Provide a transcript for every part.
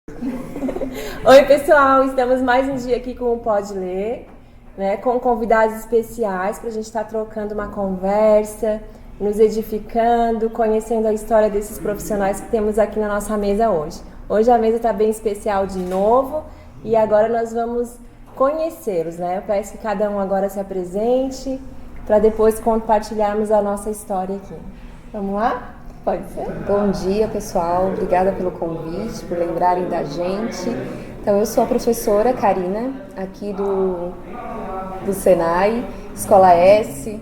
Oi, pessoal, estamos mais um dia aqui com o Pode Ler, né, com convidados especiais para a gente estar trocando uma conversa, nos edificando, conhecendo a história desses profissionais que temos aqui na nossa mesa hoje. Hoje a mesa está bem especial de novo e agora nós vamos conhecê-los, né? Eu peço que cada um agora se apresente para depois compartilharmos a nossa história aqui. Vamos lá? Pode ser? Bom dia, pessoal. Obrigada pelo convite, por lembrarem da gente. Então, eu sou a professora Karina, aqui do Senai, Escola S.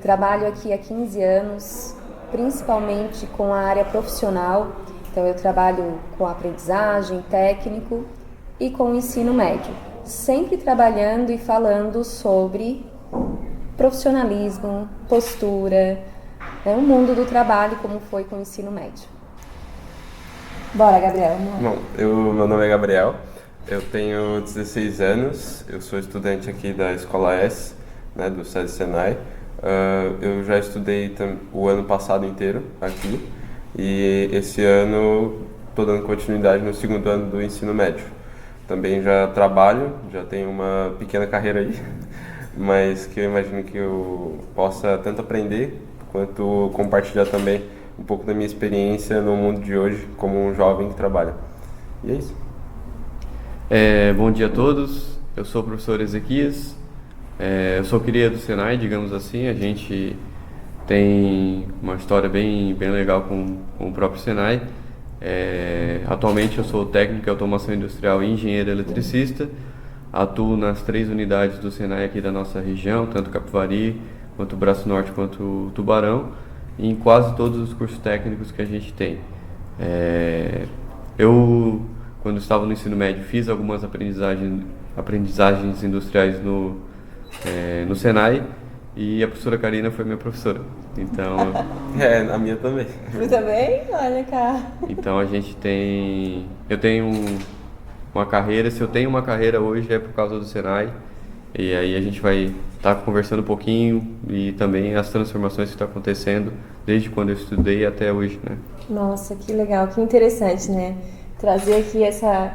Trabalho aqui há 15 anos, principalmente com a área profissional. Então, eu trabalho com aprendizagem, técnico e com o ensino médio. Sempre trabalhando e falando sobre profissionalismo, postura, o mundo do trabalho, como foi com o ensino médio. Bora, Gabriel. Bom, meu nome é Gabriel, eu tenho 16 anos, eu sou estudante aqui da Escola S, né, do SESI Senai. Eu já estudei o ano passado inteiro aqui e esse ano estou dando continuidade no segundo ano do ensino médio. Também já trabalho, já tenho uma pequena carreira aí, mas que eu imagino que eu possa tanto aprender quanto compartilhar também um pouco da minha experiência no mundo de hoje como um jovem que trabalha. E é isso. Bom dia a todos, eu sou o professor Ezequias, eu sou cria do Senai, digamos assim. A gente tem uma história bem legal com o próprio Senai. Atualmente eu sou técnico em automação industrial e engenheiro eletricista. Atuo nas 3 unidades do Senai aqui da nossa região, tanto Capivari, quanto Braço Norte, quanto Tubarão, e em quase todos os cursos técnicos que a gente tem. Eu, quando estava no ensino médio, fiz algumas aprendizagens industriais no Senai, e a professora Karina foi minha professora. Então, a minha também. Você também? Olha cá. Então eu tenho uma carreira, se eu tenho uma carreira hoje é por causa do Senai, e aí a gente vai estar conversando um pouquinho e também as transformações que estão acontecendo desde quando eu estudei até hoje, né? Nossa, que legal, que interessante, né? Trazer aqui essa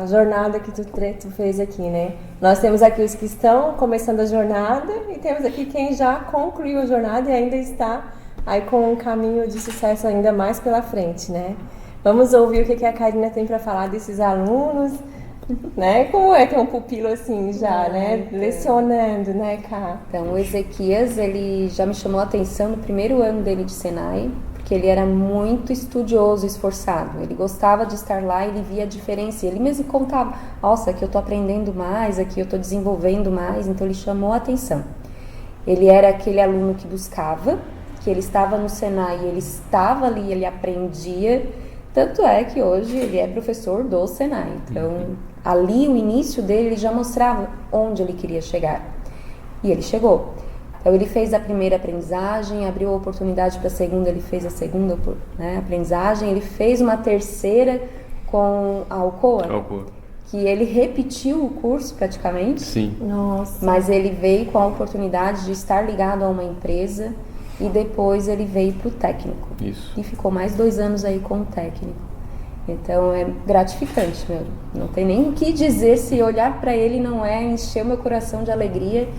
jornada que tu fez aqui, né? Nós temos aqui os que estão começando a jornada e temos aqui quem já concluiu a jornada e ainda está aí com um caminho de sucesso ainda mais pela frente, né? Vamos ouvir o que a Karina tem para falar desses alunos, né? Como é ter um pupilo assim já, né? Lecionando, né, Cá? Então, o Ezequias, ele já me chamou a atenção no primeiro ano dele de Senai, porque ele era muito estudioso, esforçado. Ele gostava de estar lá, ele via a diferença. Ele mesmo contava, nossa, aqui eu tô aprendendo mais, aqui eu tô desenvolvendo mais. Então, ele chamou a atenção. Ele era aquele aluno que buscava, que ele estava no Senai, ele estava ali, ele aprendia. Tanto é que hoje ele é professor do Senai. Então, ali o início dele já mostrava onde ele queria chegar. E ele chegou. Então, ele fez a primeira aprendizagem, abriu a oportunidade para a segunda, ele fez a segunda, né, aprendizagem. Ele fez uma terceira com a Alcoa, que ele repetiu o curso praticamente. Sim. Nossa. Mas ele veio com a oportunidade de estar ligado a uma empresa e depois ele veio para o técnico. Isso. E ficou mais 2 anos aí com o técnico. Então é gratificante, meu. Não tem nem o que dizer, se olhar para ele não é encher o meu coração de alegria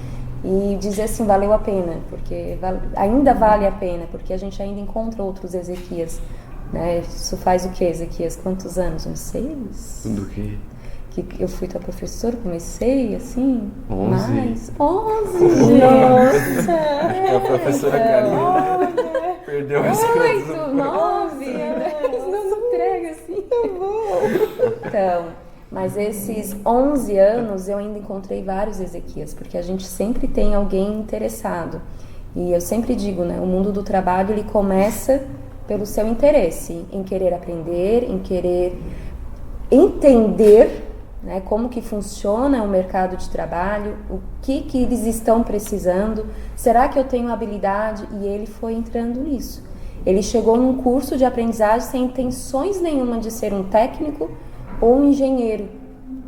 e dizer assim, valeu a pena, porque ainda vale a pena, porque a gente ainda encontra outros Ezequias, né? Isso faz o que, Ezequias? Quantos anos? Uns 6? Do quê? Que eu fui tua professora, comecei assim, 11. mais 11, Nossa! A professora Karina perdeu as coisas. 8, 9, não entrega assim. Então, mas esses 11 anos eu ainda encontrei vários Ezequias, porque a gente sempre tem alguém interessado. E eu sempre digo, né, o mundo do trabalho ele começa pelo seu interesse, em querer aprender, em querer entender, né, como que funciona o mercado de trabalho, o que eles estão precisando, será que eu tenho habilidade? E ele foi entrando nisso. Ele chegou num curso de aprendizagem sem intenções nenhuma de ser um técnico ou um engenheiro.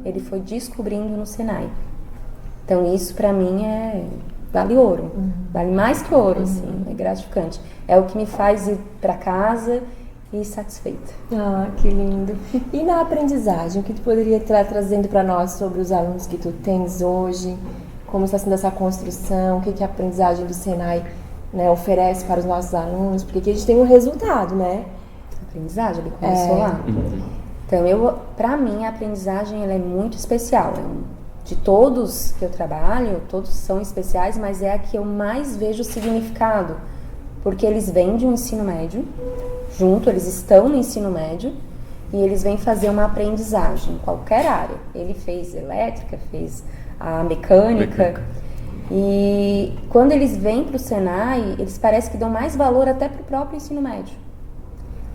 Ele foi descobrindo no Senai. Então isso para mim vale ouro, vale mais que ouro, assim, é gratificante. É o que me faz ir para casa e satisfeita. Ah, que lindo. E na aprendizagem, o que tu poderia estar trazendo para nós sobre os alunos que tu tens hoje? Como está sendo essa construção? O que a aprendizagem do Senai, né, oferece para os nossos alunos? Porque aqui a gente tem um resultado, né? A aprendizagem, ele começou lá. Então, para mim, a aprendizagem ela é muito especial. De todos que eu trabalho, todos são especiais, mas é a que eu mais vejo significado. Porque eles vêm de um ensino médio, eles estão no ensino médio, e eles vêm fazer uma aprendizagem em qualquer área. Ele fez elétrica, fez a mecânica. E quando eles vêm para o Senai, eles parecem que dão mais valor até para o próprio ensino médio.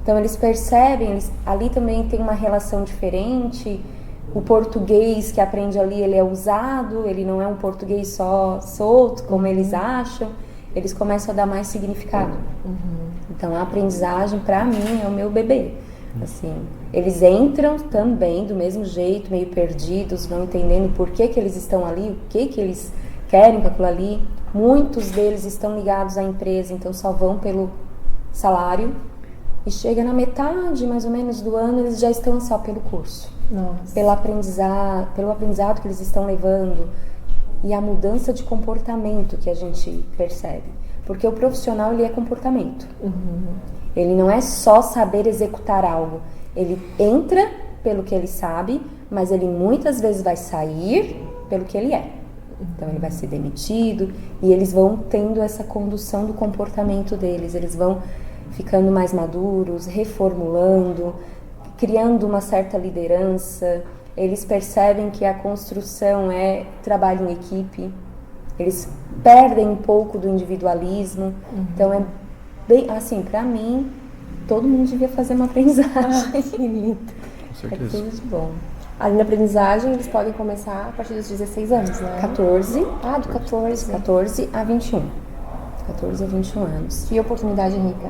Então eles percebem, ali também tem uma relação diferente. O português que aprende ali, ele é usado, ele não é um português só solto, como eles acham. Eles começam a dar mais significado. Então a aprendizagem, para mim, é o meu bebê. Assim, eles entram também do mesmo jeito, meio perdidos, não entendendo por que eles estão ali, o que eles querem com aquilo ali. Muitos deles estão ligados à empresa, então só vão pelo salário. E chega na metade, mais ou menos, do ano, eles já estão só pelo curso. Nossa. Pelo aprendizado que eles estão levando e a mudança de comportamento que a gente percebe. Porque o profissional, ele é comportamento. Ele não é só saber executar algo. Ele entra pelo que ele sabe, mas ele muitas vezes vai sair pelo que ele é. Então ele vai ser demitido e eles vão tendo essa condução do comportamento deles. Eles vão ficando mais maduros, reformulando, criando uma certa liderança. Eles percebem que a construção é trabalho em equipe. Eles perdem um pouco do individualismo. Então é bem, assim, pra mim, todo mundo devia fazer uma aprendizagem. Que lindo. Com certeza. É tudo de bom. Ali na aprendizagem, eles podem começar a partir dos 16 anos, né? 14. Ah, do 14. 14 a 21. 14 a 21 anos. Que oportunidade rica.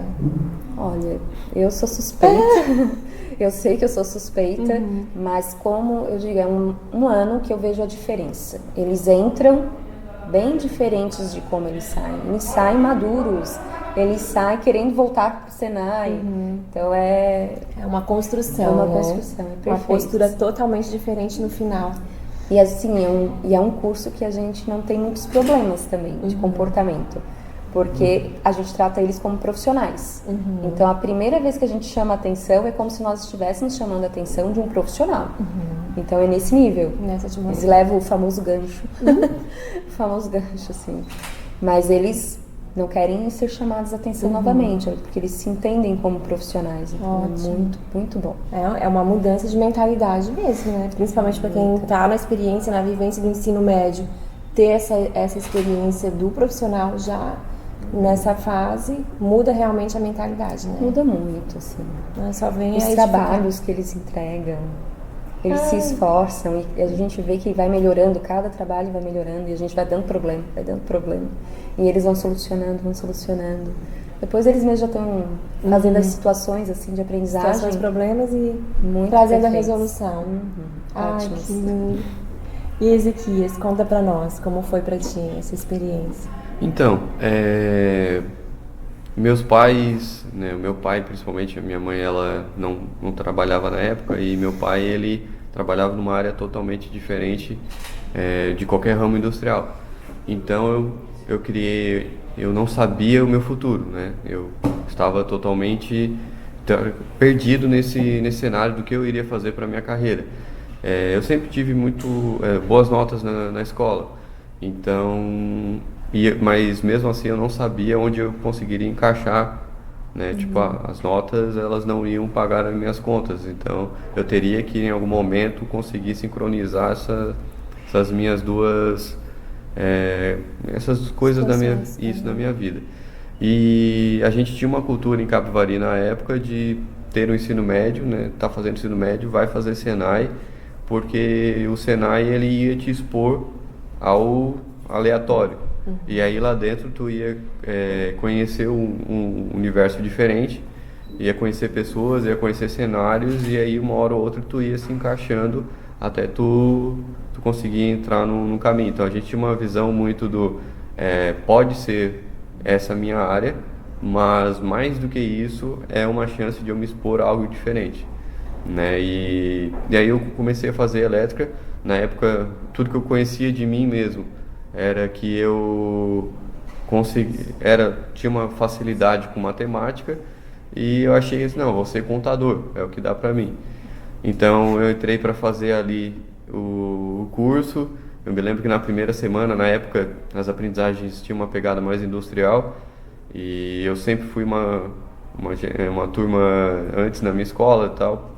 Olha, eu sou suspeita. Eu sei que eu sou suspeita, mas como eu digo, é um ano que eu vejo a diferença. Eles entram bem diferentes de como eles saem. Eles saem maduros, eles saem querendo voltar para o Senai. Então é uma construção, é uma né? construção, é perfeito. Uma postura totalmente diferente no final. E assim, é um curso que a gente não tem muitos problemas também de comportamento. Porque a gente trata eles como profissionais. Então, a primeira vez que a gente chama atenção é como se nós estivéssemos chamando a atenção de um profissional. Então, é nesse nível. Nessa atmosfera. Eles levam o famoso gancho. O famoso gancho, assim. Mas eles não querem ser chamados a atenção novamente, porque eles se entendem como profissionais. Então, é muito, muito bom. É uma mudança de mentalidade mesmo, né? Principalmente para quem está na experiência, na vivência do ensino médio. Ter essa experiência do profissional já nessa fase muda realmente a mentalidade, né? Muda muito, assim. Só vem Os aí trabalhos que eles entregam, eles se esforçam e a gente vê que vai melhorando, cada trabalho vai melhorando e a gente vai dando problema. E eles vão solucionando. Depois eles mesmos já estão fazendo as situações assim de aprendizagem. situações, problemas e Muito trazendo a perfeitos. resolução. Ai, Ótimos. que lindo. E Ezequias, conta pra nós como foi pra ti essa experiência. Então, meus pais, né, o meu pai principalmente, a minha mãe ela não trabalhava na época e meu pai ele trabalhava numa área totalmente diferente de qualquer ramo industrial. Então eu não sabia o meu futuro, né? Eu estava totalmente perdido nesse cenário do que eu iria fazer para minha carreira. Eu sempre tive boas notas na escola, então, mas mesmo assim eu não sabia onde eu conseguiria encaixar, né? Tipo, as notas elas não iam pagar as minhas contas, então eu teria que em algum momento conseguir sincronizar essas minhas duas, essas coisas da minha vida. E a gente tinha uma cultura em Capivari na época de ter o ensino médio, né? Tá fazendo ensino médio, vai fazer Senai, porque o Senai ele ia te expor ao aleatório. E aí lá dentro tu ia conhecer um universo diferente, ia conhecer pessoas, ia conhecer cenários, e aí uma hora ou outra tu ia se encaixando até tu conseguir entrar num caminho. Então a gente tinha uma visão muito pode ser essa minha área, mas mais do que isso é uma chance de eu me expor a algo diferente, né? E aí eu comecei a fazer elétrica. Na época, tudo que eu conhecia de mim mesmo era que eu tinha uma facilidade com matemática, e eu achei assim, não, vou ser contador, é o que dá para mim. Então eu entrei para fazer ali o curso. Eu me lembro que na primeira semana, na época, as aprendizagens tinham uma pegada mais industrial, e eu sempre fui uma turma antes na minha escola e tal.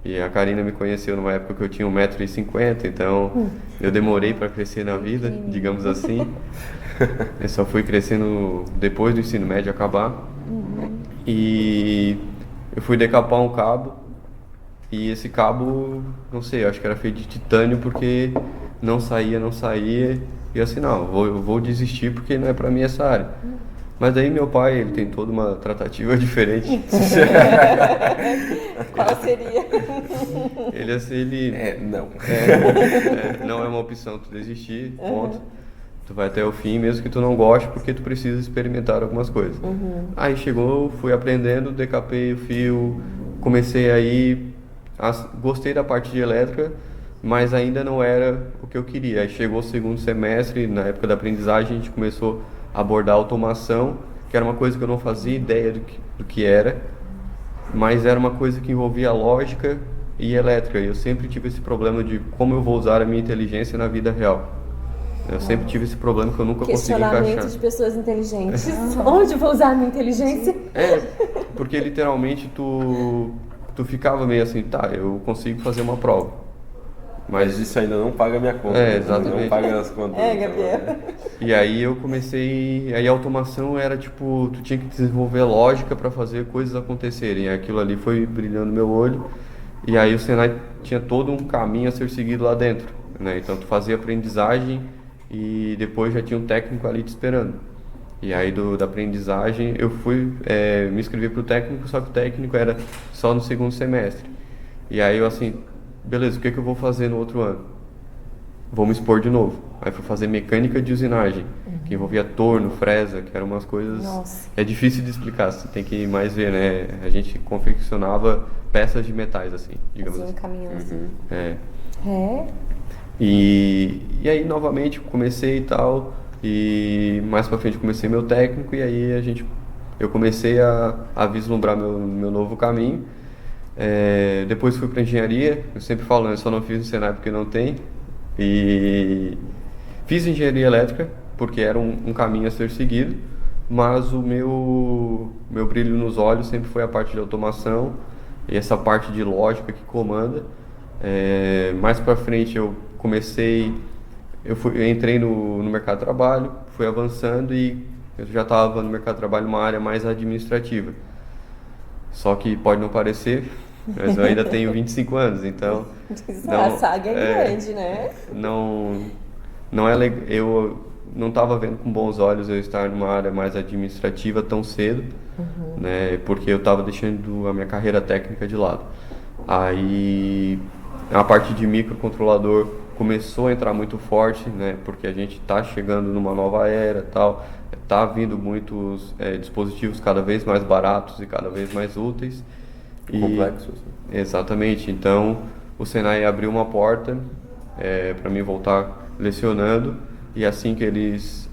E a Karina me conheceu numa época que eu tinha 1,50 m, então eu demorei para crescer na vida, digamos assim. Eu só fui crescendo depois do ensino médio acabar. E eu fui decapar um cabo, e esse cabo, não sei, eu acho que era feito de titânio, porque não saía, e assim, não, eu vou desistir porque não é pra mim essa área. Mas aí meu pai, ele tem toda uma tratativa diferente. Qual seria? Ele assim, Não. não é uma opção tu desistir, ponto. Tu vai até o fim, mesmo que tu não goste, porque tu precisa experimentar algumas coisas. Aí chegou, fui aprendendo, decapei o fio, comecei aí, gostei da parte de elétrica, mas ainda não era o que eu queria. Aí chegou o segundo semestre, na época da aprendizagem, a gente começou a abordar automação, que era uma coisa que eu não fazia ideia do que era, mas era uma coisa que envolvia lógica e elétrica. E eu sempre tive esse problema de como eu vou usar a minha inteligência na vida real. Eu sempre tive esse problema que eu nunca consegui encaixar. Questionamento de pessoas inteligentes. Onde eu vou usar a minha inteligência? Porque literalmente tu ficava meio assim, tá, eu consigo fazer uma prova. Mas isso ainda não paga a minha conta. Exatamente. Não paga as contas. Gabriel. E aí eu comecei, aí a automação era tipo, tu tinha que desenvolver lógica para fazer coisas acontecerem. E aquilo ali foi brilhando no meu olho. E aí o Senai tinha todo um caminho a ser seguido lá dentro, né? Então tu fazia aprendizagem e depois já tinha um técnico ali te esperando. E aí da aprendizagem eu fui me inscrever para o técnico, só que o técnico era só no segundo semestre. E aí eu assim, beleza, o que eu vou fazer no outro ano? Vou me expor de novo. Aí fui fazer mecânica de usinagem, que envolvia torno, fresa, que eram umas coisas... Nossa. É difícil de explicar, você tem que mais ver, né? A gente confeccionava peças de metais, assim, digamos Assim, assim. caminhão assim. E aí, novamente, comecei e tal, e mais pra frente comecei meu técnico, e aí eu comecei a vislumbrar meu novo caminho. Depois fui para engenharia. Eu sempre falo, eu só não fiz no Senai porque não tem. E fiz engenharia elétrica porque era um caminho a ser seguido, mas o meu brilho nos olhos sempre foi a parte de automação e essa parte de lógica que comanda. Mais para frente eu entrei no mercado de trabalho, fui avançando e eu já estava no mercado de trabalho numa área mais administrativa. Só que pode não parecer, mas eu ainda tenho 25 anos, então... A saga é grande, né? Não é legal. Eu não estava vendo com bons olhos eu estar numa área mais administrativa tão cedo, né? Porque eu estava deixando a minha carreira técnica de lado. Aí a parte de microcontrolador começou a entrar muito forte, né? Porque a gente está chegando numa nova era, tal. Tá vindo muitos dispositivos cada vez mais baratos e cada vez mais úteis. Complexos. Exatamente. Então, o Senai abriu uma porta para mim voltar lecionando. E assim que eles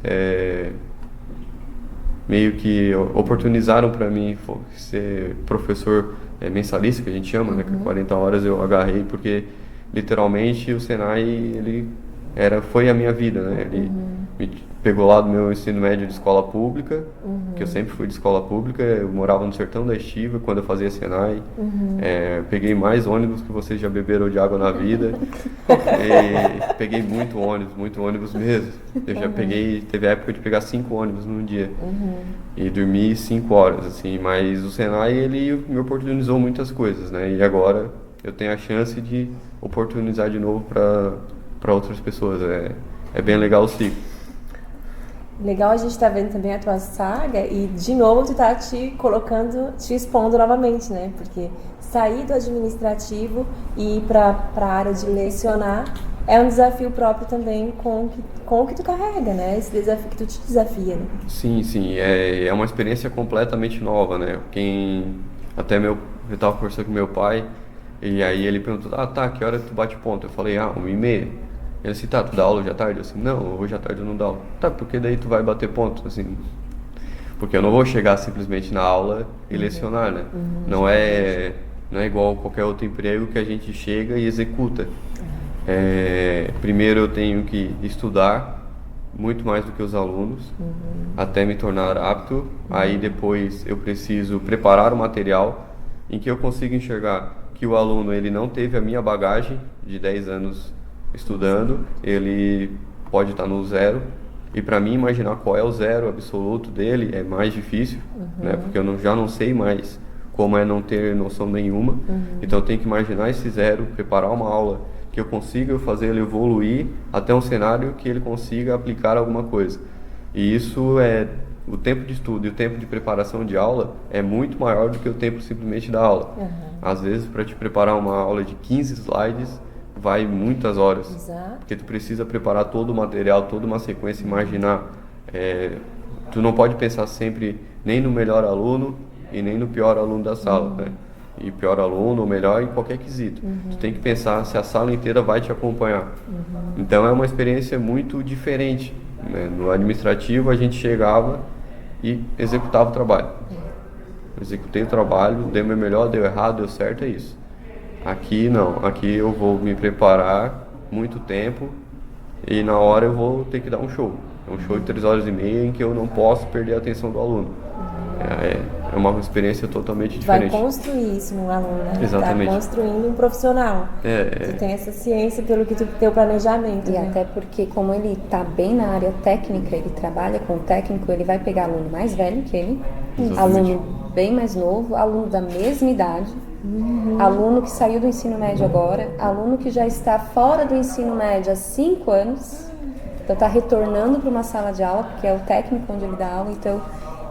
meio que oportunizaram para mim ser professor mensalista, que a gente chama, né? Que 40 horas eu agarrei, porque literalmente o Senai foi a minha vida, né? Ele me pegou lá do meu ensino médio de escola pública, que eu sempre fui de escola pública. Eu morava no sertão da Estiva quando eu fazia Senai. Peguei mais ônibus que vocês já beberam de água na vida. Peguei muito ônibus mesmo. Eu já teve a época de pegar 5 ônibus num dia. E dormi 5 horas, assim. Mas o Senai, ele me oportunizou muitas coisas, né? E agora eu tenho a chance de oportunizar de novo para outras pessoas. É bem legal o ciclo. Legal a gente tá vendo também a tua saga e de novo tu tá te expondo novamente, né? Porque sair do administrativo e ir pra área de lecionar é um desafio próprio também com o que tu carrega, né? Esse desafio que tu te desafia, né? Sim, sim, é uma experiência completamente nova, né? Eu estava conversando com meu pai, e aí ele perguntou, tá, que hora tu bate ponto? Eu falei, 1h30. Ele assim, tá, tu dá aula hoje à tarde? Eu assim, não, hoje à tarde eu não dou aula. Tá, porque daí tu vai bater ponto, assim, porque eu não vou chegar simplesmente na aula e lecionar, né? Não é igual qualquer outro emprego que a gente chega e executa. Primeiro eu tenho que estudar muito mais do que os alunos, até me tornar apto. Aí depois eu preciso preparar o material em que eu consiga enxergar que o aluno ele não teve a minha bagagem de 10 anos estudando, ele pode estar no zero. E para mim imaginar qual é o zero absoluto dele é mais difícil, né? Porque eu já não sei mais como é não ter noção nenhuma. Então eu tenho que imaginar esse zero, preparar uma aula que eu consiga fazer ele evoluir até um cenário que ele consiga aplicar alguma coisa. E isso o tempo de estudo e o tempo de preparação de aula é muito maior do que o tempo simplesmente da aula. Às vezes, para te preparar uma aula de 15 slides, vai muitas horas. Exato. Porque tu precisa preparar todo o material, toda uma sequência, imaginar. Tu não pode pensar sempre nem no melhor aluno e nem no pior aluno da sala, né? E pior aluno ou melhor em qualquer quesito. Tu tem que pensar se a sala inteira vai te acompanhar. Então é uma experiência muito diferente, né? No administrativo a gente chegava e executava o trabalho. Executei o trabalho, dei o meu melhor, deu errado, deu certo, é isso. Aqui não, aqui eu vou me preparar muito tempo e na hora eu vou ter que dar um show. É um show de 3h30 em que eu não posso perder a atenção do aluno. É uma experiência totalmente diferente. Vai construir isso no aluno, né? Exatamente. Tá construindo um profissional. Tu tem essa ciência pelo que tu teu planejamento. E né? até porque, como ele está bem na área técnica, ele trabalha com o técnico, ele vai pegar aluno mais velho que ele, aluno bem mais novo, aluno da mesma idade, aluno que saiu do ensino médio agora, aluno que já está fora do ensino médio há 5 anos, então está retornando para uma sala de aula, porque é o técnico onde ele dá aula, então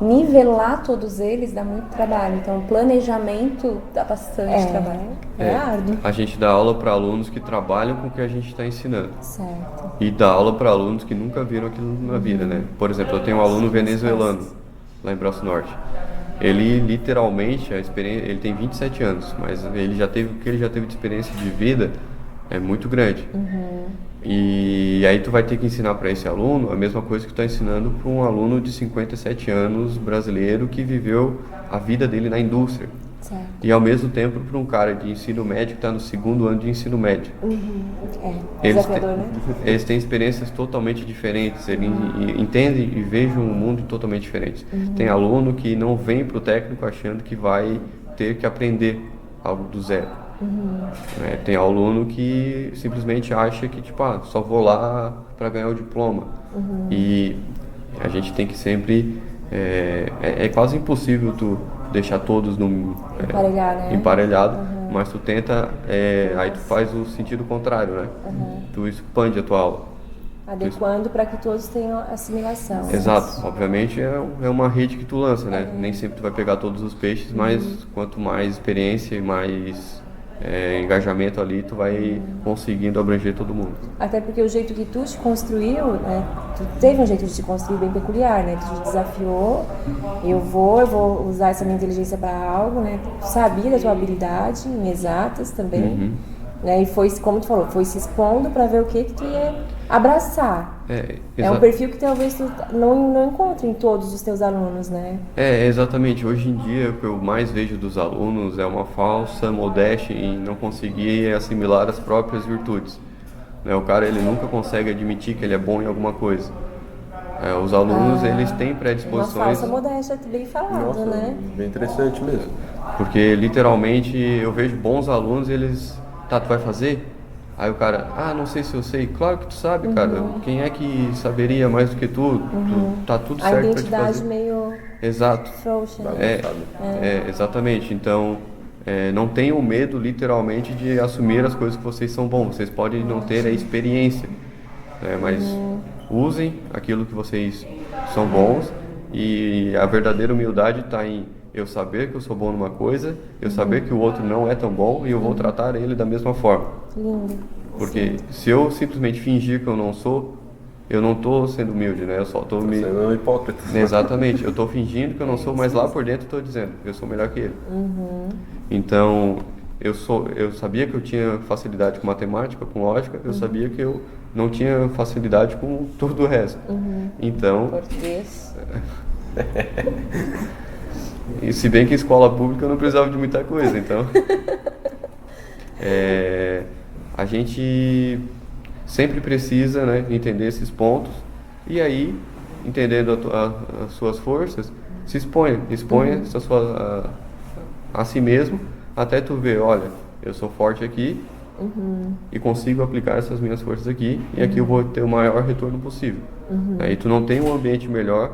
nivelar todos eles dá muito trabalho. Então, o planejamento dá bastante trabalho. É árduo. A gente dá aula para alunos que trabalham com o que a gente está ensinando. Certo. E dá aula para alunos que nunca viram aquilo na vida, né? Por exemplo, eu tenho um aluno venezuelano, lá em Braço Norte. Ele, literalmente, ele tem 27 anos, mas o que ele já teve de experiência de vida é muito grande. E aí tu vai ter que ensinar para esse aluno a mesma coisa que tu está ensinando para um aluno de 57 anos brasileiro que viveu a vida dele na indústria. Certo. E ao mesmo tempo para um cara de ensino médio que está no 2º ano de ensino médio. Desafiador, né? Eles têm experiências totalmente diferentes, eles entendem e veem um mundo totalmente diferente. Tem aluno que não vem para o técnico achando que vai ter que aprender algo do zero. Tem aluno que simplesmente acha que só vou lá para ganhar o diploma. E a gente tem que sempre é quase impossível tu deixar todos emparelhado, mas tu tenta aí tu faz o sentido contrário, né? Tu expande a tua aula, adequando para que todos tenham assimilação. Exato, obviamente é uma rede que tu lança, né? Nem sempre tu vai pegar todos os peixes, mas quanto mais experiência e mais engajamento ali, tu vai conseguindo abranger todo mundo. Até porque o jeito que tu te construiu, né? Tu teve um jeito de te construir bem peculiar, né? Tu te desafiou, eu vou usar essa minha inteligência para algo, né? Tu sabia da tua habilidade em exatas também, né? E foi, como tu falou, foi se expondo para ver o que tu ia abraçar. É um perfil que talvez tu não encontre em todos os teus alunos, né? Exatamente. Hoje em dia, o que eu mais vejo dos alunos é uma falsa modéstia em não conseguir assimilar as próprias virtudes. O cara, ele nunca consegue admitir que ele é bom em alguma coisa. Os alunos, eles têm predisposições... Uma falsa modéstia, bem falado, né? Bem interessante mesmo. Porque, literalmente, eu vejo bons alunos, eles... Tá, tu vai fazer? Aí o cara, não sei se eu sei. Claro que tu sabe, cara. Quem é que saberia mais do que tu? Tá tudo certo pra te fazer. A identidade meio Exato. frouxa. Né? Exatamente. Então, não tenham medo, literalmente, de assumir as coisas que vocês são bons. Vocês podem não ter a experiência, mas usem aquilo que vocês são bons. E a verdadeira humildade está em eu saber que eu sou bom numa coisa, eu saber que o outro não é tão bom e eu vou tratar ele da mesma forma. Lindo. Porque se eu simplesmente fingir que eu não sou, eu não estou sendo humilde, né? Eu só estou me... sendo um hipócrita. Exatamente, eu estou fingindo que eu não sou, mas lá por dentro estou dizendo que eu sou melhor que ele. Então, eu sabia que eu tinha facilidade com matemática, com lógica, eu sabia que eu não tinha facilidade com tudo o resto. Então, Português. e se bem que em escola pública eu não precisava de muita coisa, então a gente sempre precisa, né, entender esses pontos e aí, entendendo as suas forças, se exponha a si mesmo até tu ver, olha, eu sou forte aqui e consigo aplicar essas minhas forças aqui e aqui eu vou ter o maior retorno possível. Aí tu não tem um ambiente melhor,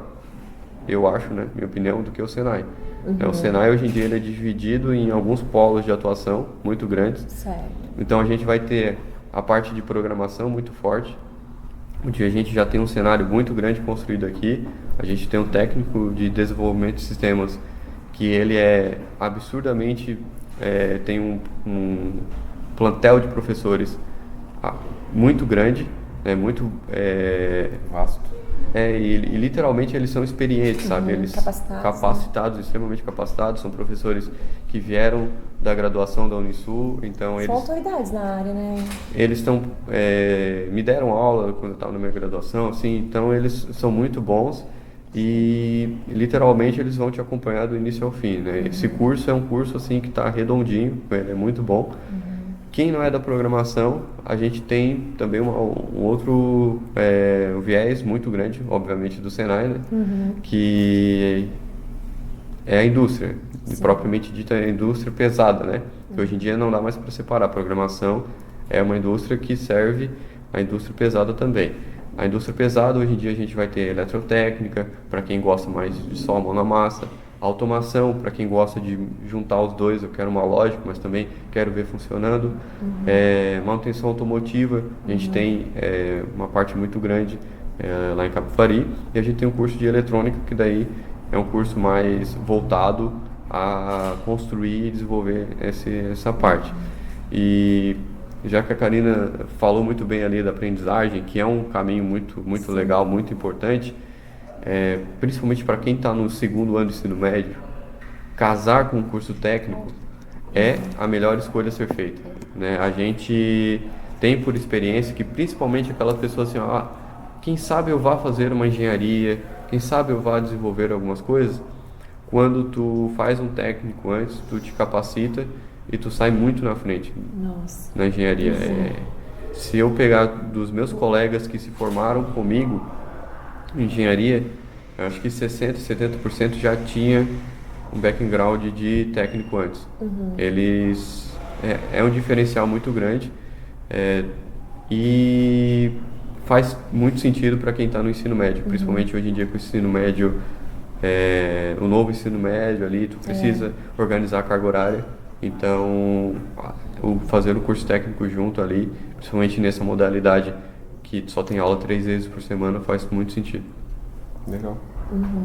eu acho, né, minha opinião, do que o Senai. O Senai hoje em dia ele é dividido em alguns polos de atuação muito grandes. Certo. Então a gente vai ter a parte de programação muito forte, onde a gente já tem um cenário muito grande construído aqui. A gente tem um técnico de desenvolvimento de sistemas que ele é absurdamente, tem um plantel de professores muito grande, muito Vasto. e literalmente eles são experientes, sabe? Eles Capacitados, extremamente capacitados, são professores que vieram da graduação da Unisul, então São eles autoridades na área, né? eles estão me deram aula quando eu estava na minha graduação, assim, então eles são muito bons e literalmente eles vão te acompanhar do início ao fim, né? Esse curso é um curso assim que está redondinho, ele é muito bom. Quem não é da programação, a gente tem também um outro viés muito grande, obviamente, do Senai, né? Que é a indústria, propriamente dita é a indústria pesada, né? Que hoje em dia não dá mais para separar. A programação é uma indústria que serve a indústria pesada também. A indústria pesada, hoje em dia, a gente vai ter eletrotécnica, para quem gosta mais de só a mão na massa. Automação, para quem gosta de juntar os dois, eu quero uma lógica, mas também quero ver funcionando. Manutenção automotiva, a gente tem uma parte muito grande lá em Capivari, e a gente tem um curso de eletrônica, que daí é um curso mais voltado a construir e desenvolver essa parte. E já que a Karina falou muito bem ali da aprendizagem, que é um caminho muito legal, muito importante, principalmente para quem está no segundo ano de ensino médio, casar com um curso técnico é a melhor escolha a ser feita, né? A gente tem por experiência que principalmente aquelas pessoas assim, quem sabe eu vá fazer uma engenharia, quem sabe eu vá desenvolver algumas coisas, quando tu faz um técnico antes, tu te capacita e tu sai muito na frente. Nossa. Na engenharia. Se eu pegar dos meus colegas que se formaram comigo em engenharia, eu acho que 60%, 70% já tinha um background de técnico antes. Eles... É um diferencial muito grande e faz muito sentido para quem está no ensino médio, principalmente hoje em dia com o ensino médio, o novo ensino médio ali, tu precisa organizar a carga horária, então fazer o curso técnico junto ali, principalmente nessa modalidade que só tem aula 3 vezes por semana, faz muito sentido. Legal.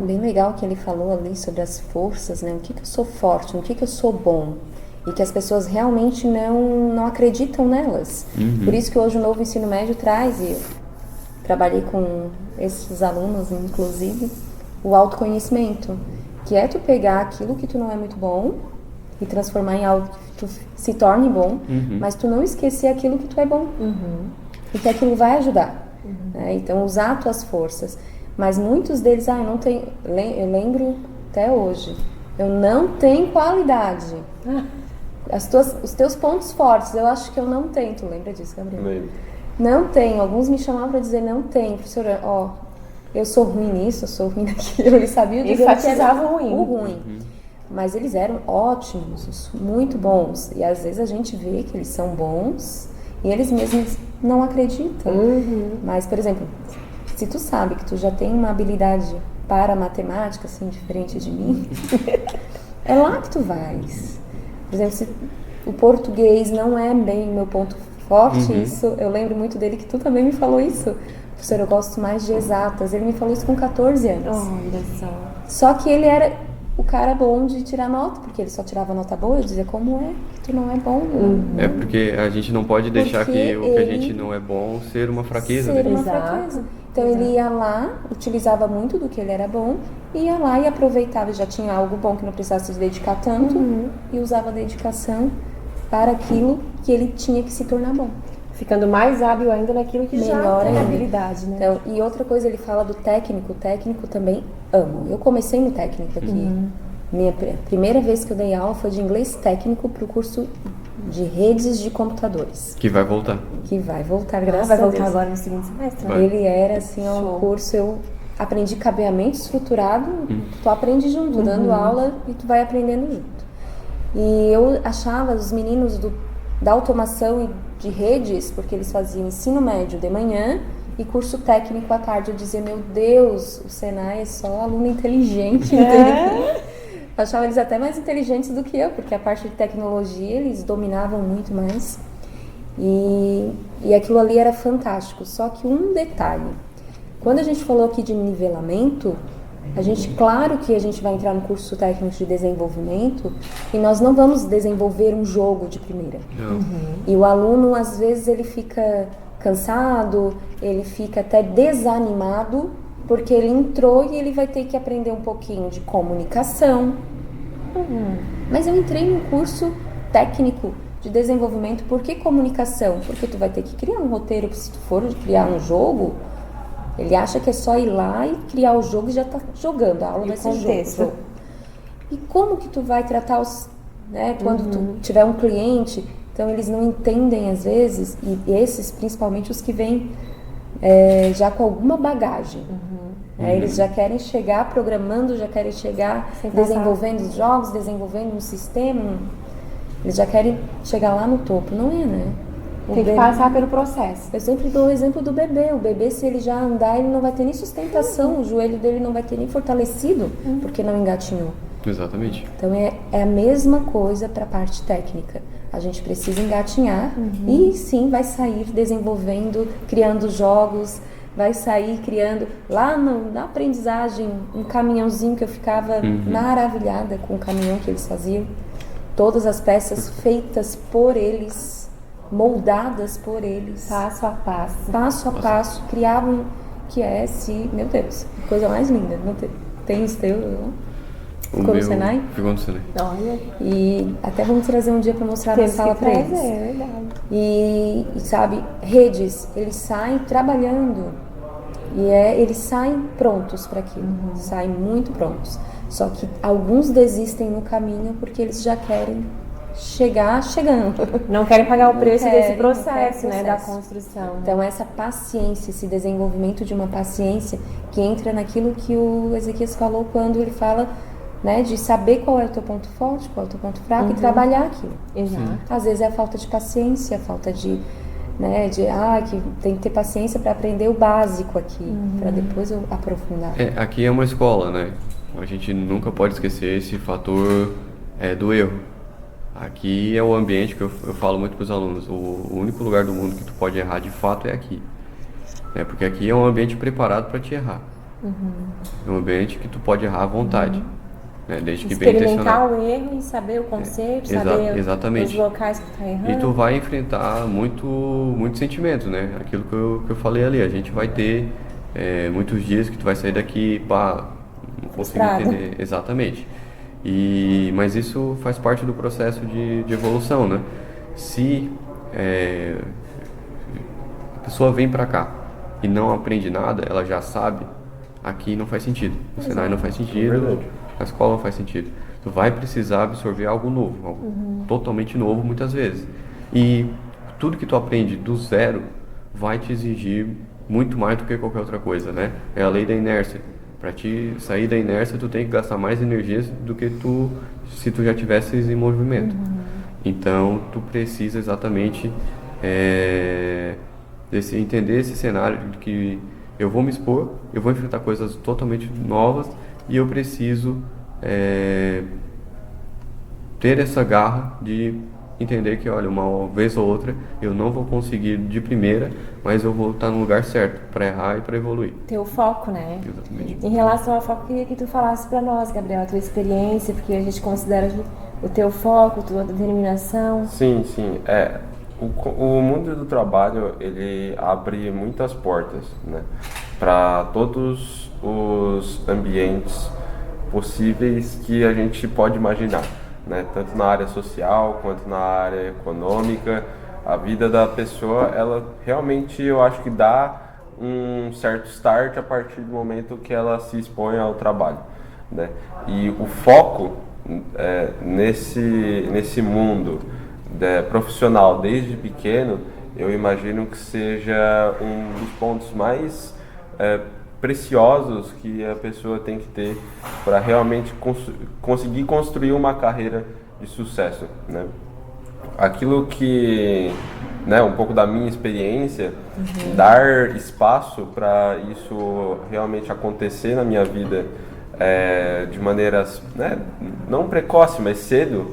Bem legal que ele falou ali sobre as forças, né? O que eu sou forte, no que eu sou bom. E que as pessoas realmente não acreditam nelas. Por isso que hoje o novo ensino médio traz, e eu trabalhei com esses alunos, inclusive, o autoconhecimento. Que é tu pegar aquilo que tu não é muito bom e transformar em algo que tu se torne bom, mas tu não esquecer aquilo que tu é bom. E que aquilo vai ajudar. Né? Então, usar as tuas forças. Mas muitos deles, eu não tenho... Eu lembro até hoje, eu não tenho qualidade. Os teus pontos fortes, eu acho que eu não tenho. Tu lembra disso, Gabriel? Lembro. Não tenho. Alguns me chamavam para dizer, não tenho. Professora, eu sou ruim nisso, eu sou ruim naquilo. Eles sabiam dizer que era o ruim. Mas eles eram ótimos, muito bons. E às vezes a gente vê que eles são bons e eles mesmos não acreditam. Mas, por exemplo, se tu sabe que tu já tem uma habilidade para matemática, assim, diferente de mim, é lá que tu vais. Por exemplo, se o português não é bem meu ponto forte, isso, eu lembro muito dele que tu também me falou isso. Professor, eu gosto mais de exatas. Ele me falou isso com 14 anos. Olha só. Só que ele era o cara bom de tirar nota, porque ele só tirava nota boa. Eu dizia, como é que tu não é bom? É porque a gente não pode deixar Porque que o que a ele- gente não é bom ser uma fraqueza Ser dele. uma Exato. fraqueza. Então ele ia lá, utilizava muito do que ele era bom, ia lá e aproveitava, já tinha algo bom que não precisasse se dedicar tanto, e usava a dedicação para aquilo que ele tinha que se tornar bom. Ficando mais hábil ainda naquilo que já Melhor tem ainda. habilidade, né? Então, e outra coisa, ele fala do técnico. O técnico também amo. Eu comecei no técnico aqui. Minha primeira vez que eu dei aula foi de inglês técnico para o curso de redes de computadores, Que vai voltar. que vai voltar, graças Vai a voltar Deus. agora no seguinte semestre, né? Vai. Ele era assim, um Show. curso, eu aprendi cabeamento estruturado, tu aprende junto, dando aula e tu vai aprendendo junto. E eu achava os meninos da automação e de redes, porque eles faziam ensino médio de manhã e curso técnico à tarde. Eu dizia, meu Deus, o Senai é só aluno inteligente, entendeu? Eu achava eles até mais inteligentes do que eu, porque a parte de tecnologia eles dominavam muito mais. E aquilo ali era fantástico. Só que um detalhe, quando a gente falou aqui de nivelamento, a gente, claro que a gente vai entrar no curso técnico de desenvolvimento e nós não vamos desenvolver um jogo de primeira. Não. E o aluno, às vezes, ele fica cansado, ele fica até desanimado, porque ele entrou e ele vai ter que aprender um pouquinho de comunicação. Mas eu entrei num curso técnico de desenvolvimento. Por que comunicação? Porque tu vai ter que criar um roteiro. Se tu for criar um jogo, ele acha que é só ir lá e criar o jogo e já tá jogando. A aula E vai o ser contexto. jogo. E como que tu vai tratar os... Né, quando tu tiver um cliente... Então, eles não entendem, às vezes, e esses, principalmente os que vêm já com alguma bagagem. Eles já querem chegar programando, já querem chegar Sem passar. desenvolvendo os jogos, desenvolvendo um sistema. Eles já querem chegar lá no topo. Não é, né? O Tem que bebê- passar pelo processo. Eu sempre dou o exemplo do bebê. O bebê, se ele já andar, ele não vai ter nem sustentação. O joelho dele não vai ter nem fortalecido, porque não engatinhou. Exatamente. Então, é a mesma coisa para a parte técnica. A gente precisa engatinhar e sim vai sair desenvolvendo, criando jogos, vai sair criando. Lá na aprendizagem, um caminhãozinho que eu ficava maravilhada com o caminhão que eles faziam. Todas as peças feitas por eles, moldadas por eles. Passo a passo. Passo a passo, criavam que é esse, meu Deus, coisa mais linda. Não tem isso teu? Ficou no Senai? Ficou no Senai. Olha, E até vamos trazer um dia para mostrar na temos sala que para trazer, eles. é verdade. E sabe, redes, eles saem trabalhando e eles saem prontos para aquilo, saem muito prontos. Só que alguns desistem no caminho porque eles já querem chegar chegando. Não querem pagar o preço querem, desse não processo, querem né, da processo. construção. Então essa paciência, esse desenvolvimento de uma paciência que entra naquilo que o Ezequias falou quando ele fala, né, de saber qual é o teu ponto forte, qual é o teu ponto fraco e trabalhar aquilo. Exato. Às vezes é a falta de paciência, a falta de, né, que tem que ter paciência para aprender o básico aqui, para depois eu aprofundar. Aqui é uma escola, né? A gente nunca pode esquecer esse fator do erro. Aqui é o ambiente que eu falo muito para os alunos. O único lugar do mundo que tu pode errar de fato é aqui. Porque aqui é um ambiente preparado para te errar. É um ambiente que tu pode errar à vontade. Desde que bem Experimentar intencionado. o erro e saber o conceito, Exa- saber exatamente. os locais que tu tá errando. E tu vai enfrentar muito sentimento, né? Aquilo que eu falei ali. A gente vai ter muitos dias que tu vai sair daqui, pá, não consigo Frustrado. entender. Exatamente. Mas isso faz parte do processo de evolução, né? Se a pessoa vem pra cá e não aprende nada, ela já sabe, aqui não faz sentido. No Senai não faz sentido, na escola não faz sentido. Tu vai precisar absorver algo novo, algo totalmente novo muitas vezes. E tudo que tu aprende do zero vai te exigir muito mais do que qualquer outra coisa, né? É a lei da inércia. Para te sair da inércia, tu tem que gastar mais energias do que se tu já tivesses em movimento. Então, tu precisa exatamente entender esse cenário de que eu vou me expor, eu vou enfrentar coisas totalmente novas e eu preciso ter essa garra de entender que, olha, uma vez ou outra eu não vou conseguir de primeira, mas eu vou estar no lugar certo para errar e para evoluir. Ter o foco, né? Exatamente. Em relação ao foco, queria que tu falasse para nós, Gabriel, a tua experiência, porque a gente considera o teu foco, a tua determinação. Sim. O mundo do trabalho, ele abre muitas portas, né, para todos os ambientes possíveis que a gente pode imaginar, né, tanto na área social quanto na área econômica. A vida da pessoa, ela realmente, eu acho que dá um certo start a partir do momento que ela se expõe ao trabalho, né, e o foco nesse mundo profissional desde pequeno, eu imagino que seja um dos pontos mais preciosos que a pessoa tem que ter para realmente conseguir construir uma carreira de sucesso, né? Aquilo que, né, um pouco da minha experiência, dar espaço para isso realmente acontecer na minha vida de maneiras, né, não precoce, mas cedo,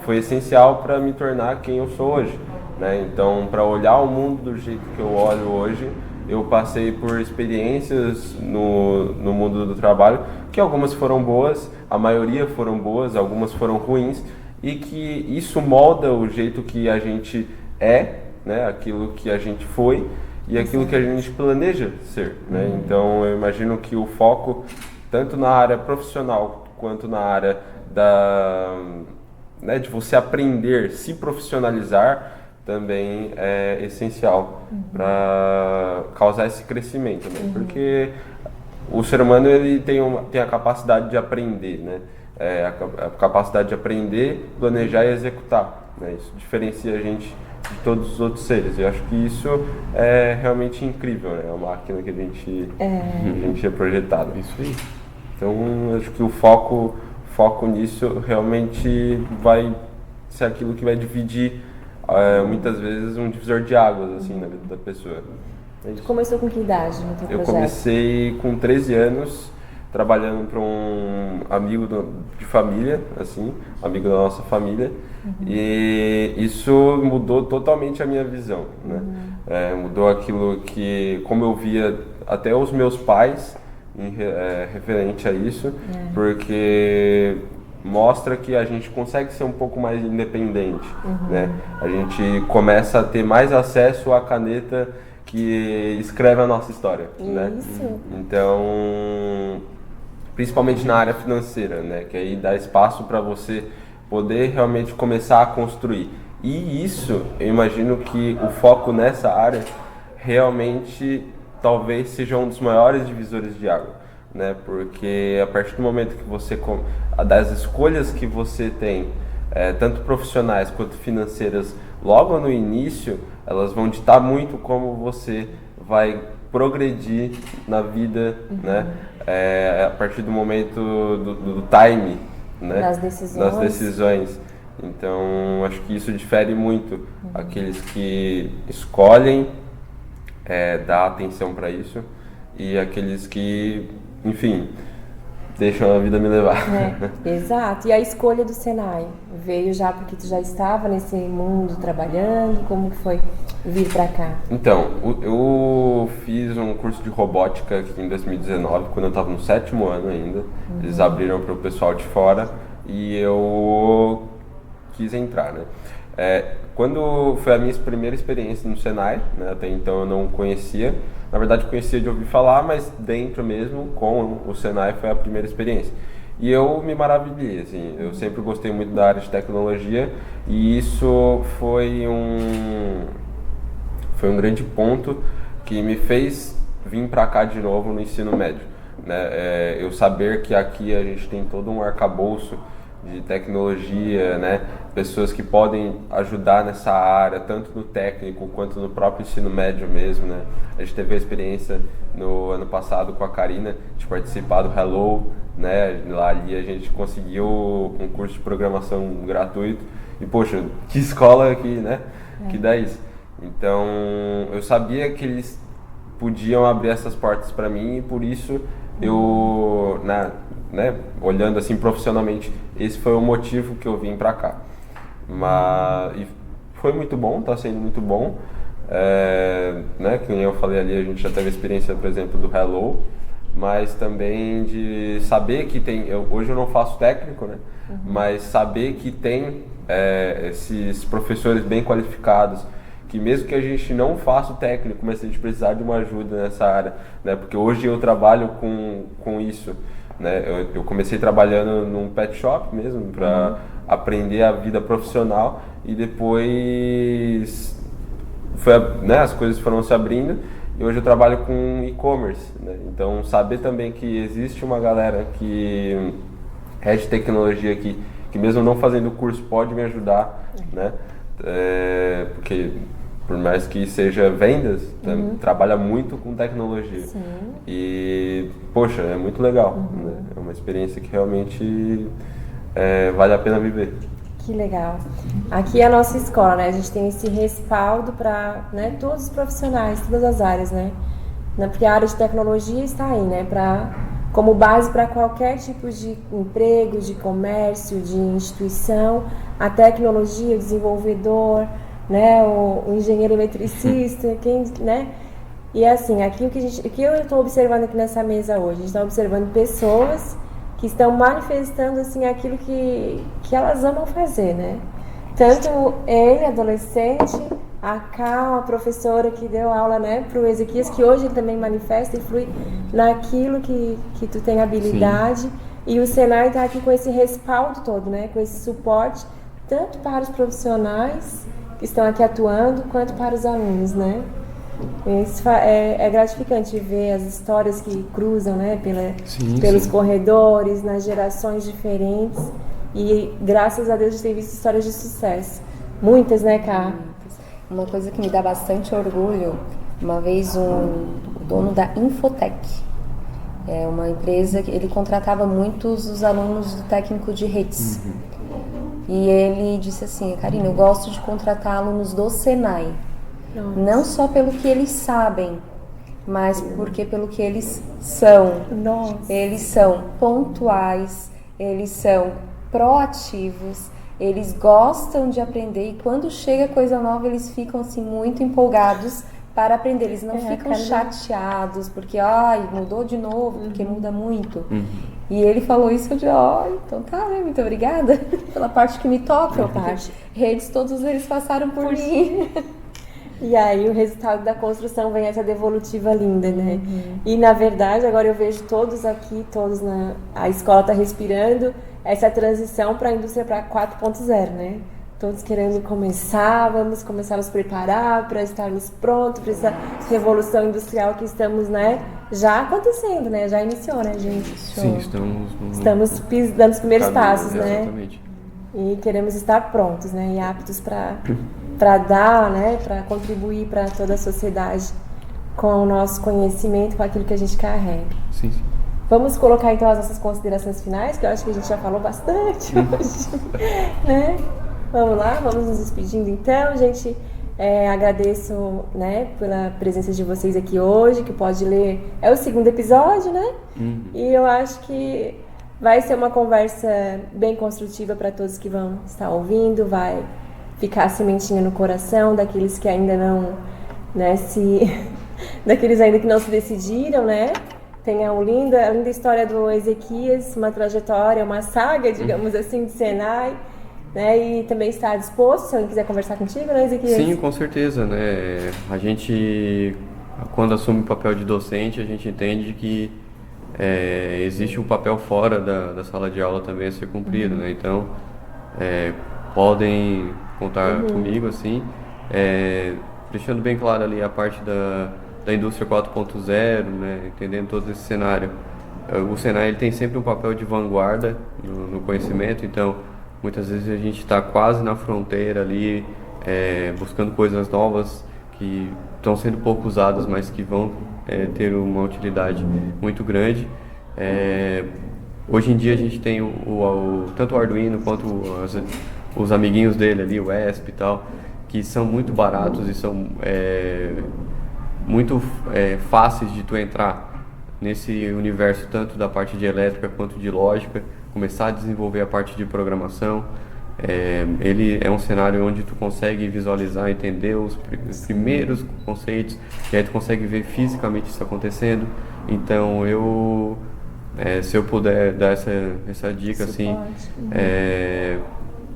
foi essencial para me tornar quem eu sou hoje, né? Então, para olhar o mundo do jeito que eu olho hoje, eu passei por experiências no mundo do trabalho, que algumas foram boas, a maioria foram boas, algumas foram ruins, e que isso molda o jeito que a gente né, aquilo que a gente foi e aquilo que a gente planeja ser, né? Então, eu imagino que o foco, tanto na área profissional quanto na área né, de você aprender, se profissionalizar, também é essencial para causar esse crescimento, né? Porque o ser humano, ele tem a capacidade de aprender, né? A capacidade de aprender, planejar e executar, né? Isso diferencia a gente de todos os outros seres. Eu acho que isso é realmente incrível, né? É uma máquina que a gente é projetado. Isso aí. Então, acho que o foco nisso realmente vai ser aquilo que vai dividir, muitas vezes, um divisor de águas, assim, na vida da pessoa. É isso. Começou com que idade no teu Eu projeto? comecei com 13 anos, trabalhando para um amigo de família, assim, amigo da nossa família, e isso mudou totalmente a minha visão, né? Mudou aquilo que, como eu via até os meus pais, referente a isso, porque mostra que a gente consegue ser um pouco mais independente, né? A gente começa a ter mais acesso à caneta que escreve a nossa história, né? Então, principalmente na área financeira, né? Que aí dá espaço para você poder realmente começar a construir. E isso, eu imagino que o foco nessa área realmente talvez seja um dos maiores divisores de água, né? Porque a partir do momento que você, das escolhas que você tem, tanto profissionais quanto financeiras, logo no início, elas vão ditar muito como você vai progredir na vida, né? A partir do momento do time, né? Das decisões. Então, acho que isso difere muito aqueles que escolhem dar atenção para isso e aqueles que, enfim, deixam a vida me levar. Exato. E a escolha do Senai veio já porque tu já estava nesse mundo trabalhando? Como que foi vir para cá? Então, eu fiz um curso de robótica aqui em 2019, quando eu estava no 7º ano ainda. Eles abriram para o pessoal de fora e eu quis entrar, né? Quando foi a minha primeira experiência no Senai, né, até então eu não conhecia, na verdade eu conhecia de ouvir falar, mas dentro mesmo, com o Senai, foi a primeira experiência. E eu me maravilhei, assim, eu sempre gostei muito da área de tecnologia e isso foi um grande ponto que me fez vir para cá de novo no ensino médio, né? Eu saber que aqui a gente tem todo um arcabouço de tecnologia, né? Pessoas que podem ajudar nessa área, tanto no técnico quanto no próprio ensino médio mesmo, né? A gente teve a experiência no ano passado com a Karina de participar do Hello, né? Lá ali a gente conseguiu um curso de programação gratuito e, poxa, que escola que, né? Que dá isso. Então, eu sabia que eles podiam abrir essas portas para mim e por isso eu, né, olhando assim profissionalmente, esse foi o motivo que eu vim para cá. E foi muito bom, está sendo muito bom. Né, que nem eu falei ali, a gente já teve a experiência, por exemplo, do Hello, mas também de saber que tem, hoje eu não faço técnico, né, mas saber que tem esses professores bem qualificados, que mesmo que a gente não faça o técnico, mas se a gente precisar de uma ajuda nessa área, né, porque hoje eu trabalho com isso, né, eu comecei trabalhando num pet shop mesmo, para aprender a vida profissional, e depois né, as coisas foram se abrindo e hoje eu trabalho com e-commerce, né? Então saber também que existe uma galera que é de tecnologia que mesmo não fazendo o curso pode me ajudar, né? Porque por mais que seja vendas, trabalha muito com tecnologia. Sim. E poxa, é muito legal, né? É uma experiência que realmente vale a pena viver. Que legal. Aqui é a nossa escola, né? A gente tem esse respaldo para, né, todos os profissionais, todas as áreas, né? Porque a área de tecnologia está aí, né? Como base para qualquer tipo de emprego, de comércio, de instituição, a tecnologia, o desenvolvedor, né? O engenheiro eletricista, né? E assim, aqui o que eu estou observando aqui nessa mesa hoje, a gente está observando pessoas que estão manifestando assim aquilo que elas amam fazer, né? Tanto ele, adolescente, a Cal, a professora que deu aula, né, para o Ezequias, que hoje ele também manifesta e flui naquilo que tu tem habilidade. Sim. E o Senai está aqui com esse respaldo todo, né, com esse suporte, tanto para os profissionais que estão aqui atuando, quanto para os alunos, né? Isso é gratificante ver as histórias que cruzam, né, pelos corredores, nas gerações diferentes, e graças a Deus a gente tem visto histórias de sucesso, muitas, né, Cá? Uma coisa que me dá bastante orgulho, uma vez o dono da Infotec, é uma empresa que ele contratava muitos dos alunos do técnico de redes, e ele disse assim: Karina, eu gosto de contratar alunos do Senai. Nossa. Não só pelo que eles sabem, mas porque pelo que eles são. Nossa. Eles são pontuais, eles são proativos, eles gostam de aprender, e quando chega coisa nova eles ficam assim muito empolgados para aprender. Eles não ficam chateados porque mudou de novo, porque muda muito. E ele falou isso, eu disse, então tá, né? Muito obrigada pela parte que me toca. Redes, todos eles passaram por mim. E aí o resultado da construção vem essa devolutiva linda, né? E na verdade, agora eu vejo todos aqui, a escola está respirando essa transição para a indústria para 4.0, né? Todos querendo vamos começar a nos preparar para estarmos prontos para essa revolução industrial que estamos, né, já acontecendo, né? Já iniciou, né, gente? Sim, estamos dando os primeiros passos, né? Exatamente. E queremos estar prontos, né, e aptos para dar, né, para contribuir para toda a sociedade com o nosso conhecimento, com aquilo que a gente carrega. Sim. Vamos colocar então as nossas considerações finais, que eu acho que a gente já falou bastante hoje, né? Vamos lá, vamos nos despedindo então, gente. Agradeço, né, pela presença de vocês aqui hoje, que Pode Ler é o 2º episódio, né? E eu acho que vai ser uma conversa bem construtiva para todos que vão estar ouvindo, vai ficar a sementinha no coração daqueles que ainda não, né, daqueles ainda que não se decidiram, né? Tem a linda história do Ezequias, uma trajetória, uma saga, digamos assim, de Senai, né? E também está disposto, se alguém quiser conversar contigo, né, Ezequias? Sim, com certeza, né? A gente, quando assume o papel de docente, a gente entende que existe um papel fora da sala de aula também a ser cumprido, né? Então, podem contar comigo, assim, deixando bem claro ali a parte da indústria 4.0, né, entendendo todo esse cenário. O Senai ele tem sempre um papel de vanguarda no conhecimento, então muitas vezes a gente está quase na fronteira ali, buscando coisas novas que estão sendo pouco usadas, mas que vão ter uma utilidade muito grande. Hoje em dia a gente tem tanto o Arduino quanto os amiguinhos dele ali, o ESP e tal, que são muito baratos e são muito fáceis de tu entrar nesse universo, tanto da parte de elétrica quanto de lógica, começar a desenvolver a parte de programação. Ele é um cenário onde tu consegue visualizar, entender os primeiros conceitos, e aí tu consegue ver fisicamente isso acontecendo. Então se eu puder dar essa dica, assim,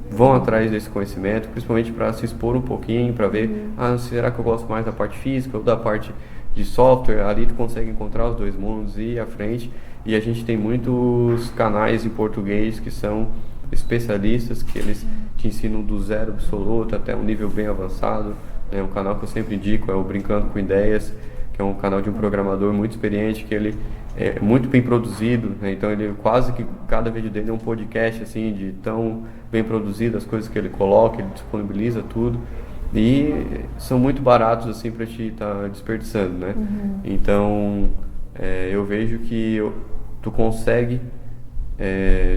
vão atrás desse conhecimento, principalmente para se expor um pouquinho, para ver, será que eu gosto mais da parte física ou da parte de software? Ali tu consegue encontrar os dois mundos e ir à frente. E a gente tem muitos canais em português que são especialistas, que eles te ensinam do zero absoluto até um nível bem avançado. Um canal que eu sempre indico é o Brincando com Ideias, que é um canal de um programador muito experiente, que ele é muito bem produzido, né? Então ele quase que cada vídeo dele é um podcast, assim, de tão bem produzido, as coisas que ele coloca, ele disponibiliza tudo, e são muito baratos, assim, para te estar desperdiçando, né? Então eu vejo que tu consegue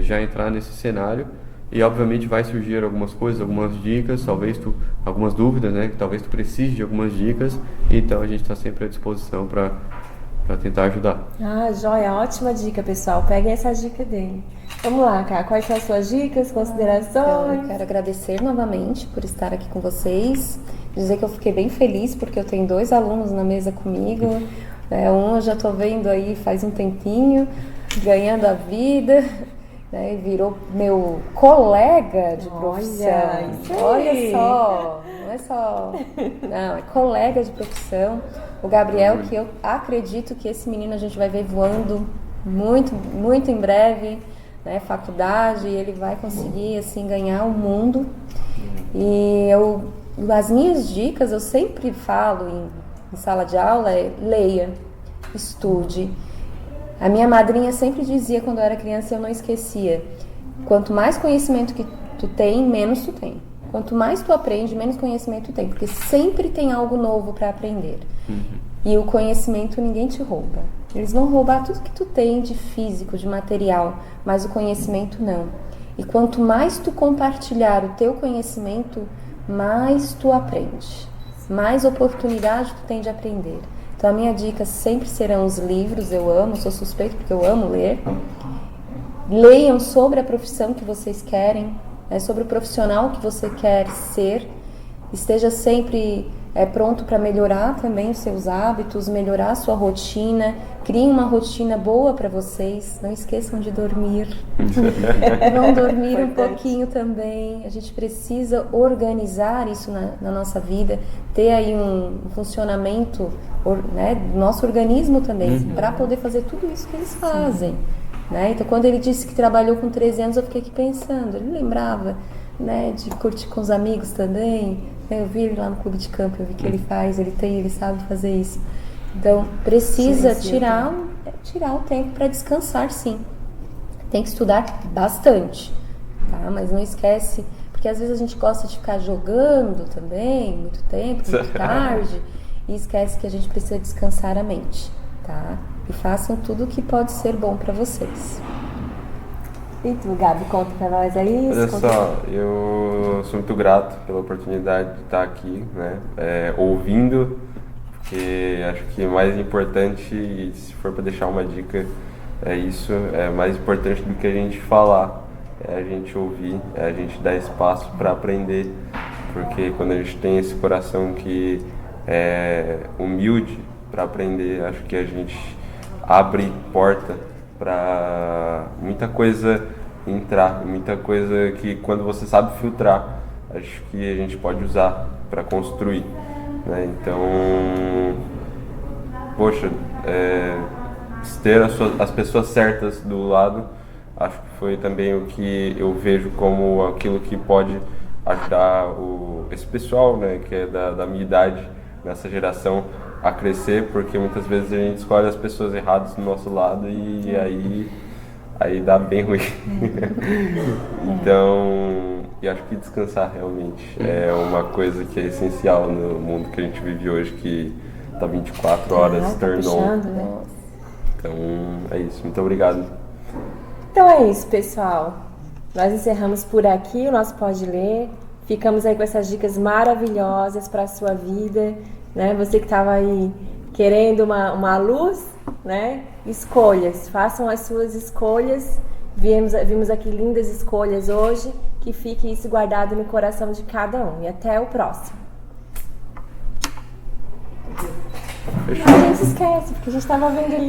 já entrar nesse cenário, e obviamente vai surgir algumas coisas, algumas dicas, algumas dúvidas, né? Que talvez tu precise de algumas dicas, então a gente está sempre à disposição para tentar ajudar. Joia, ótima dica, pessoal. Peguem essa dica dele. Vamos lá, Cá, quais são as suas dicas, considerações? Eu quero agradecer novamente por estar aqui com vocês, dizer que eu fiquei bem feliz porque eu tenho 2 alunos na mesa comigo, um eu já estou vendo aí faz um tempinho, ganhando a vida, né, virou meu colega de profissão. Olha só, não é só... Não, é colega de profissão. O Gabriel, que eu acredito que esse menino a gente vai ver voando muito, muito em breve, né, faculdade, e ele vai conseguir, assim, ganhar o mundo. E as minhas dicas, eu sempre falo em sala de aula, leia, estude. A minha madrinha sempre dizia, quando eu era criança, eu não esquecia, quanto mais conhecimento que tu tem, menos tu tem. Quanto mais tu aprende, menos conhecimento tu tem, porque sempre tem algo novo para aprender. E o conhecimento ninguém te rouba. Eles vão roubar tudo que tu tem de físico, de material, mas o conhecimento não. E quanto mais tu compartilhar o teu conhecimento, mais tu aprende, mais oportunidade tu tem de aprender. Então a minha dica sempre serão os livros. Eu amo, sou suspeito porque eu amo ler. Leiam sobre a profissão que vocês querem, sobre o profissional que você quer ser. Esteja sempre pronto para melhorar também os seus hábitos, melhorar a sua rotina. Criem uma rotina boa para vocês. Não esqueçam de dormir. Vão dormir um pouquinho também. A gente precisa organizar isso na nossa vida, ter aí um funcionamento, né, do nosso organismo também, para poder fazer tudo isso que eles fazem. Né? Então, quando ele disse que trabalhou com 13 anos, eu fiquei aqui pensando. Ele lembrava, né, de curtir com os amigos também. Eu vi ele lá no clube de campo, eu vi que ele faz, ele sabe fazer isso. Então, precisa tirar o tempo para descansar, sim. Tem que estudar bastante, tá? Mas não esquece, porque às vezes a gente gosta de ficar jogando também, muito tempo, muito tarde, e esquece que a gente precisa descansar a mente, tá? E façam tudo o que pode ser bom para vocês. E tu, Gabi, conta pra nós aí. Olha só, eu sou muito grato pela oportunidade de estar aqui, né, ouvindo, porque acho que o mais importante, e se for para deixar uma dica, isso, é mais importante do que a gente falar, é a gente ouvir, é a gente dar espaço para aprender, porque quando a gente tem esse coração que é humilde para aprender, acho que a gente abre porta para muita coisa entrar, muita coisa que quando você sabe filtrar, acho que a gente pode usar para construir, né? Então, poxa, ter as pessoas certas do lado, acho que foi também o que eu vejo como aquilo que pode ajudar esse pessoal, né, que é da minha idade, nessa geração, a crescer, porque muitas vezes a gente escolhe as pessoas erradas do nosso lado e aí dá bem ruim. Então, e acho que descansar realmente é uma coisa que é essencial no mundo que a gente vive hoje, que tá 24 horas, turn on. Né? Então, é isso. Muito obrigado. Então é isso, pessoal. Nós encerramos por aqui o nosso Pode Ler. Ficamos aí com essas dicas maravilhosas para a sua vida, né? Você que estava aí querendo uma luz, né? Escolhas, façam as suas escolhas Vimos aqui lindas escolhas hoje, que fique isso guardado no coração de cada um. E até o próximo. A gente esquece, porque a gente estava vendo ali.